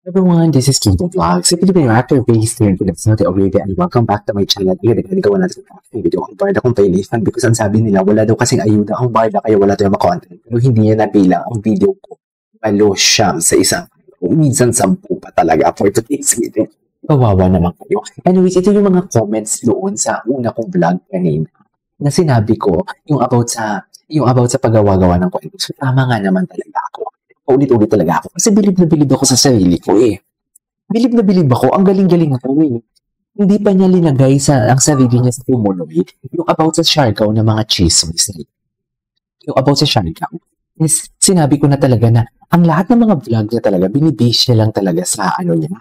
Everyone, this is Kito Vlogs. If you've been actor based here in Saudi Arabia and welcome back to my channel. Again, nagawa natin ang video ang barda kong playlist because ang sabi nila wala daw kasing ayuda ang barda kaya wala tayong content. Pero hindi niya nabilang ang video ko. Palo siyam sa isang minsan 10 pa talaga for today's video. Kawawa naman kayo. Anyways, ito yung mga comments doon sa una kong vlog kanina na sinabi ko yung about sa paggawa-gawa ng kwento. So, tama nga naman talaga ako. Ulit-ulit talaga ako. Kasi bilib na bilib ako sa sarili ko eh. Bilib na bilib ako. Ang galing-galing ako eh. Hindi pa niya linagay ang sarili niya sa Pumuloy. Yung about sa Siargao na mga chismis. Yung about sa Siargao. Sinabi ko na talaga na ang lahat ng mga vlog niya talaga, binibase niya lang talaga sa ano niya.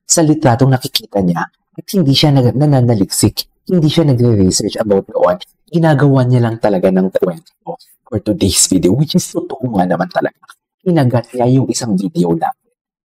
Sa litratong nakikita niya. At hindi siya nananaliksik. Hindi siya nagre-research about doon. Ginagawa niya lang talaga ng kwento for today's video. Which is totoo nga naman talaga. Kinagat niya yung isang video na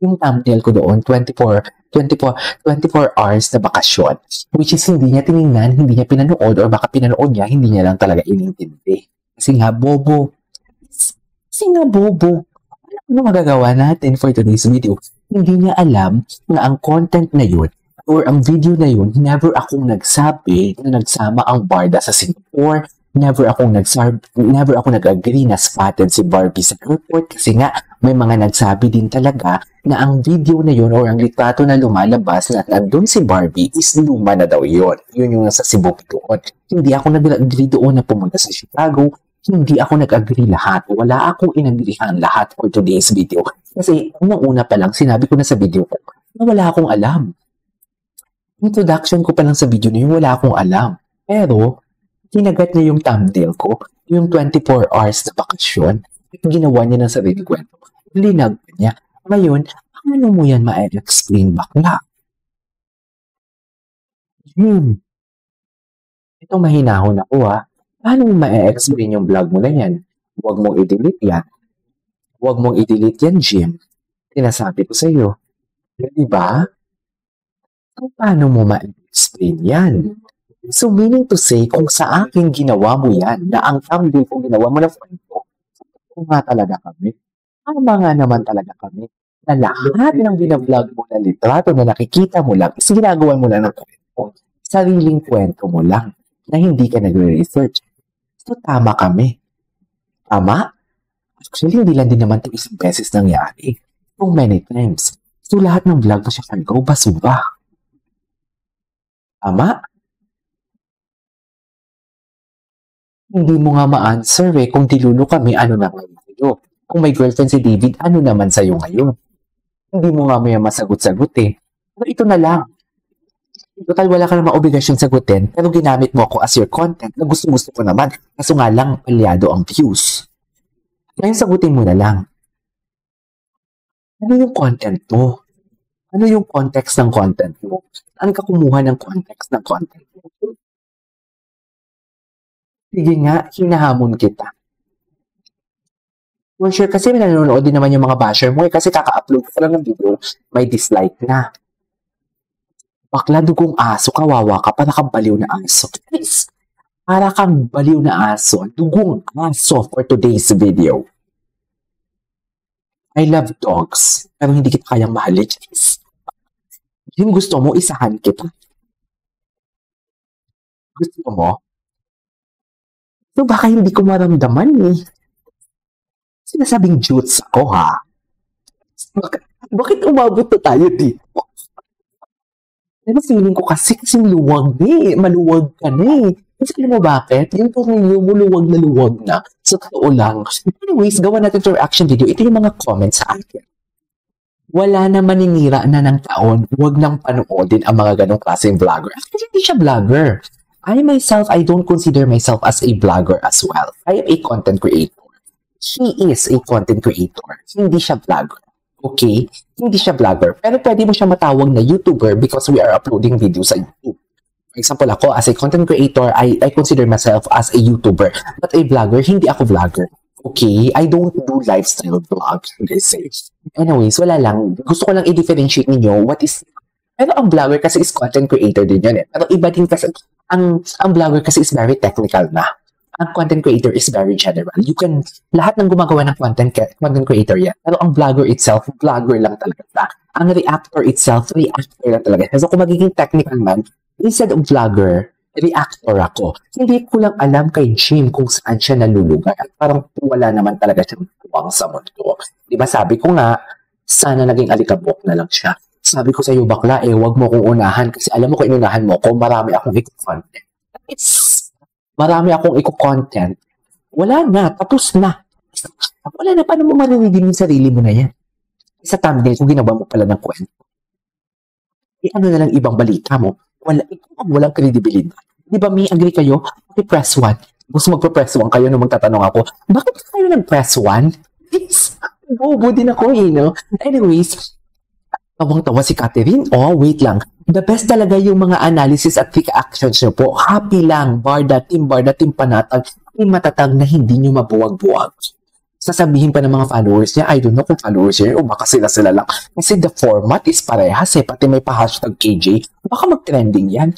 yung thumbnail ko doon 24 hours na bakasyon, which is hindi niya tinignan, hindi niya pinanood, or baka pinanood niya, hindi niya lang talaga inintindi. Kasi nga bobo. Ano magagawa natin for today's video? Hindi niya alam na ang content na yun or ang video na yun, never akong nagsabi na nagsama ang Barda sa Singapore. Never ako nag-agree na spotted si Barbie sa airport kasi nga may mga nagsabi din talaga na ang video na yun or ang litrato na lumalabas na nandun si Barbie is luma na daw yun. Yun yung nasa Cebu doon. Hindi ako nag-agree doon na pumunta sa Chicago. Hindi ako nag-agree lahat. Wala akong inagreehan lahat for today's video. Kasi unang-una pa lang sinabi ko na sa video ko na wala akong alam. Introduction ko pa lang sa video na yun, wala akong alam. Pero kinagat niya yung thumbnail ko, yung 24 hours na bakasyon, at ginawa niya ng sarili kwento. Linag niya. Ngayon, ano mo yan ma-explain bakla? Ito mahinahon ako ha. Paano mo ma-explain yung vlog mo na yan? Huwag mong i-delete yan. Huwag mong i-delete yan, Jim. Sinasabi ko sa iyo. Diba? Paano mo ma-explain yan? So, meaning to say, kung sa akin ginawa mo yan, na ang thumbnail kung ginawa mo na kwento, kung nga talaga kami, tama nga naman talaga kami, na lahat ng binablog mo na litrato na nakikita mo lang, is ginagawa mo lang ng kwento. Sariling kwento mo lang, na hindi ka nagre-research. So, tama kami. Tama? Actually, hindi lang din naman ito isang beses nangyari. So many times. So, lahat ng vlog mo siya Siargao, basura. Tama? Hindi mo nga ma-answer eh. Kung dilulo kami, ano na ngayon sa'yo? Kung may girlfriend si David, ano naman sa'yo ngayon? Hindi mo nga may masagot-sagot eh. Pero ito na lang. Total, wala ka namang obligasyon sagutin, pero ginamit mo ako as your content na gusto-gusto ko naman. Kaso nga lang, palyado ang views. Ngayon, sagutin mo na lang. Ano yung content mo? Ano yung context ng content mo? Saan ka kumuha ng context ng content mo? Sige nga, hinahamon kita. For sure, kasi nanonood din naman yung mga basher mo kasi kaka-upload ko lang ng video, may dislike na. Bakla dugong aso, kawawa ka, para kang baliw na aso. Please, para kang baliw na aso, dugong aso for today's video. I love dogs, pero hindi kita kayang mahalin. Yung gusto mo, isahan kita. Gusto mo? So baka hindi ko maramdaman eh. Sinasabing jutes ako ha. Bakit umabot na tayo dito? Pero feeling ko kasi luwag eh. Maluwag ka na eh. Kasi alam mo bakit? Yung tornilyo mo luwag na. Sa totoo lang. Anyways, gawa natin ito reaction video. Ito yung mga comments sa akin. Wala na maninira na ng taon. Huwag nang panoodin ang mga ganong klaseng vlogger. Actually, hindi siya vlogger. I don't consider myself as a vlogger as well. I am a content creator. He is a content creator. Hindi siya vlogger. Okay? Hindi siya vlogger. Pero pwede mo siya matawag na YouTuber because we are uploading videos sa YouTube. For example, ako as a content creator, I consider myself as a YouTuber. But a vlogger, hindi ako vlogger. Okay? I don't do lifestyle vlogs. Anyways, wala lang. Gusto ko lang i-differentiate ninyo what is... Pero ang vlogger kasi is content creator din yun eh. Pero iba din kasi... Ang vlogger kasi is very technical na. ang content creator is very general. Lahat ng gumagawa ng content creator yan. Pero ang vlogger itself, vlogger lang talaga siya. Ang reactor itself, reactor lang talaga siya. So kung magiging technical man, instead of vlogger, reactor ako. Hindi ko lang alam kay Jim kung saan siya nalulugar. At parang wala naman talaga siyang tuwang sa mundo. Diba sabi ko nga, sana naging alikabok na lang siya. Sabi ko sa iyo, bakla, wag mo kong unahan kasi alam mo kung inunahan mo ko, marami akong i-content. Marami akong i-content. Wala na, tapos na. Wala na, paano mo maririnig yung sarili mo na yan? Sa thumbnail, kung ginawa mo pala ng kwento. Ano na lang ibang balita mo? Walang credibility. Di ba, may agree kayo? Press 1. Tapos magpa-press 1 kayo nung magtatanong ako, bakit kayo nag-press 1? Bobo din ako, no? Anyways, tawang-tawa si Catherine. Oh, wait lang. The best talaga yung mga analysis at quick actions nyo po. Happy lang. Barda, team panatag. Team matatag na hindi nyo mabuwag-buwag. Sasabihin pa ng mga followers niya, I don't know kung followers niya o baka sila lang. Kasi the format is parehas pati may pa-hashtag KJ. Baka mag-trending yan.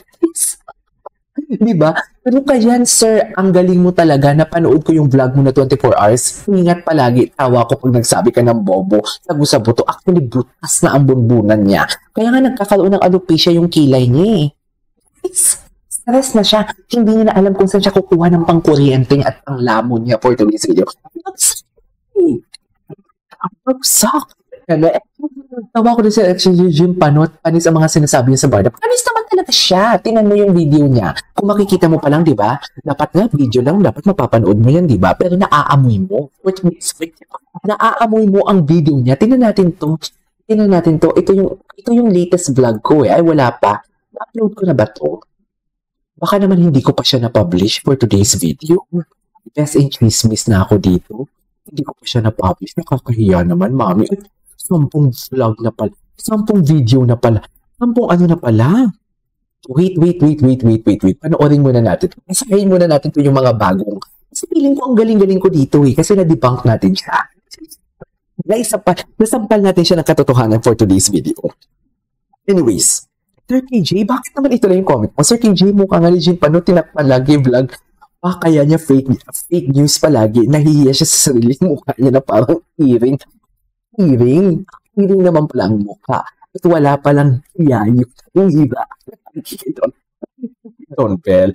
Diba? Pero kaya, sir, ang galing mo talaga. Napanood ko yung vlog mo na 24 hours. Ingat palagi. Tawa ko pag nagsabi ka ng bobo. Sabu-sabo to. Actually, butas na ang bunbunan niya. Kaya nga nagkakaroon ng alopecia yung kilay niya Stress na siya. Hindi niya na alam kung saan siya kukuha ng pangkuryente niya at panglamon niya for today's video. Bagsak. Tawa ko din sa Jim Panot. Panis ang mga sinasabi niya sa barda. Panis naman talaga siya. Tingnan mo yung video niya. Kung makikita mo pa lang, di ba? Dapat nga, video lang. Dapat mapapanood mo yan, di ba? Pero naaamoy mo. Naaamoy mo ang video niya. Tingnan natin to. Ito yung latest vlog ko Ay, wala pa. Na-upload ko na ba to? Baka naman hindi ko pa siya na-publish for today's video. Best in chismis na ako dito. Hindi ko pa siya na-publish. Nakakahiya naman, mami. 10 vlog na pala. 10 video na pala. 10 ano na pala. Wait. Panoorin muna natin. Pasahin muna natin ito yung mga bagong. Kasi feeling ko ang galing-galing ko dito Kasi na-debunk natin siya. Nasampal natin siya ng katotohanan for today's video. Anyways, Sir KJ, bakit naman ito lang yung comment mo? Sir KJ, mukha nga legit tinapalagi vlog. Kaya niya fake news palagi. Nahihiya siya sa sarili mukha niya na parang earring. Earring naman pala ang mukha. At wala palang yayo. Yung iba. Don Bell.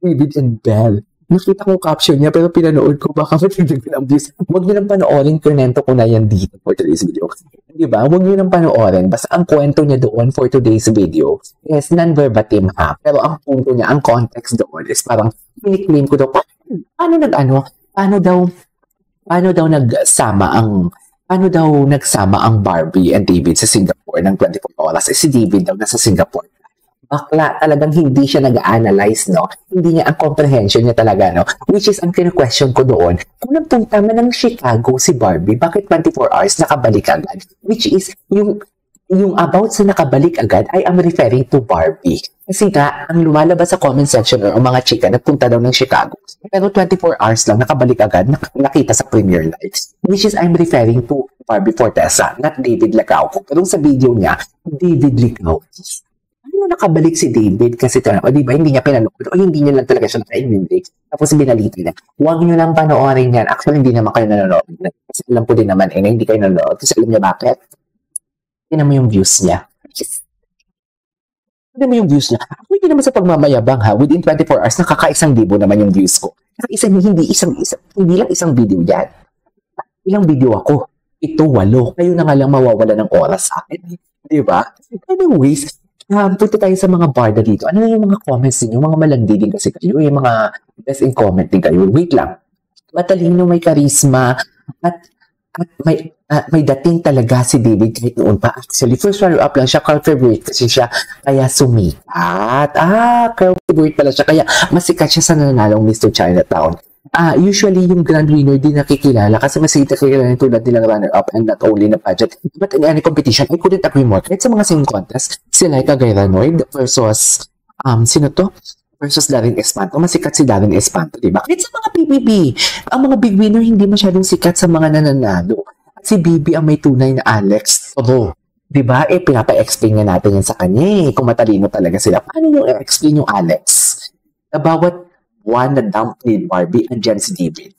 David and Bell. Nakita ko caption niya pero pinanood ko baka matagdagan ang views. Huwag niyo nang panoorin, kwento ko na yan dito for today's video. Diba? Huwag niyo nang panoorin. Basta ang kwento niya doon for today's video is non-verbatim Pero ang punto niya, ang context doon is parang claim ko daw, paano daw nagsama ang Barbie and David sa Singapore ng 24 oras? Si David daw nasa Singapore. Bakla, talagang hindi siya nag-analyze, no? Hindi niya ang comprehension niya talaga, no? Which is, ang kina-question ko doon, kung nagpunta man ng Chicago si Barbie, bakit 24 hours nakabalik agad? Which is, yung about sa nakabalik agad, I am referring to Barbie. Kasi nga, ang lumalabas sa comment section o mga chika, nagpunta daw ng Chicago. Pero 24 hours lang, nakabalik agad, nakita sa Premier Lights. Which is, I'm referring to Barbie Fortesa, not David Lacao. Pero sa video niya, David Lacao. Nakabalik si David kasi di ba hindi niya pinanood o hindi niya lang talaga siya nakaintindi. Tapos binalita niya. Huwag niyo lang panoorin yan. Actually, hindi naman kayo nanonood. Kasi alam ko din naman, hindi kayo nanonood. Kasi alam niya bakit? Tingnan mo yung views niya. Tingnan mo yung views niya. Ako hindi naman sa pagmamayabang Within 24 hours, nakaka-1,000 naman yung views ko. Hindi lang isang video yan. Ilang video ako? Ito, 8. Kayo na nga lang mawawala ng oras sa akin. Di ba? Anyways, punta tayo sa mga barda dito. Ano yung mga comments ninyo? Mga malandi din kasi kayo. Yung mga best in comment din kayo. Wait lang. Matalino, may charisma, at may dating talaga si David kahit noon pa. Actually, first runner-up lang siya. Crowd favorite kasi siya. Kaya sumikat. Crowd favorite pala siya. Kaya masikat siya sa nananalong Mr. Chinatown. Usually, yung grand winner din nakikilala kasi masikat kilala tulad nilang runner-up and not only na pageant. But in any competition, I couldn't agree more. Kahit sa mga singing contest, si Laika Gayranoid versus, sino to? Versus Darin Espanto. Masikat si Darin Espanto, diba? Kahit sa mga PBB, ang mga big winner hindi masyadong sikat sa mga nananalo. At si Bibi ang may tunay na Alex Toro. Diba? Pinapa-explain nga natin yan sa kanya kung matalino talaga sila. Paano yung explain yung Alex? one na dump ni Barbie, andyan si David.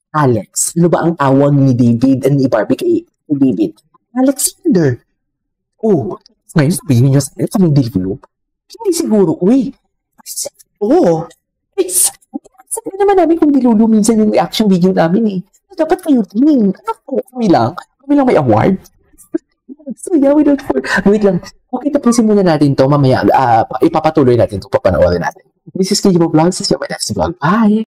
Alex, ano ba ang tawag ni David and ni Barbie kay David? Alexander. Oh, ngayon sabihin niyo sa akin, kaming develop? Hindi siguro, uy. Oo. Sabi naman namin kung dilulu minsan yung reaction video namin eh. Dapat kayo din. Ano po, kami lang may award. So yeah, wait lang. Okay, tapusin muna natin to. Mamaya, ipapatuloy natin to. Papanoorin natin. This is KJ Vlogs. This is your next vlog. Bye!